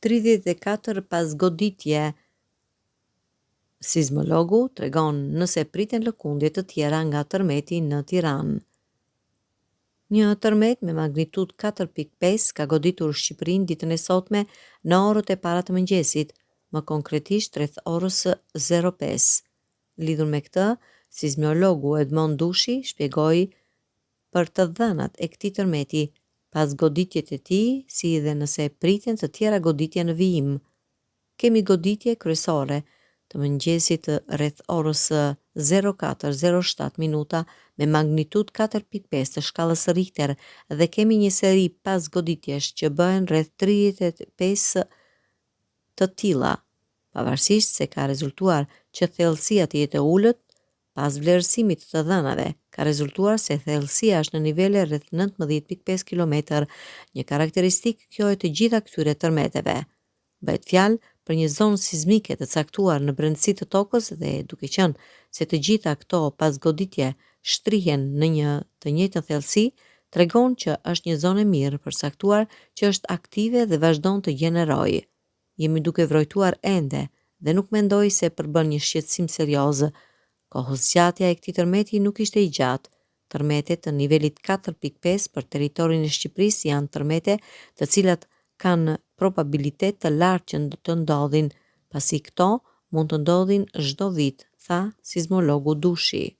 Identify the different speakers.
Speaker 1: (34) pas goditje. Sismologu tregon nëse priten lëkundje të tjera nga tërmeti në Tiranë. Një tërmet me magnitudë 4.5 ka goditur Shqipërinë ditën e sotme në orët e para të mëngjesit, më konkretisht rreth orës 05. Lidhur me këtë, sismologu Edmond Dushi shpjegoi për të dhënat e këtij tërmeti pas goditjet e tij, si dhe nëse priten të tjera goditje në vijim. Kemi goditje kryesore të mëngjesit rreth orës 04:07 minuta me magnitudë 4.5 të shkallës Richter dhe kemi një seri pas goditjesh që bëhen rreth 35 të tilla, pavarësisht se ka rezultuar që thellësia të jetë e ulët. Pas vlerësimit të dhënave, ka rezultuar se thellësia është në nivele rreth 19.5 km, një karakteristikë kjo e të gjitha këtyre tërmeteve. Bëhet fjalë për një zonë sismike të caktuar në brendësi të tokës dhe duke qenë se të gjitha këto pas goditje shtrihen në një të njëjtën thellësi, tregon që është një zonë e mirë përcaktuar që është aktive dhe vazhdon të gjenerojë. Jemi duke vrojtuar ende dhe nuk mendoj se përbën një shqetësim serioz. Kohëzgjatja e këtij tërmeti nuk ishte i gjatë. Tërmetet të nivelit 4.5 për territorin e Shqipërisë janë tërmete të cilat kanë probabilitet të lartë që të ndodhin, pasi këto mund të ndodhin çdo vit, tha sismologu Dushi.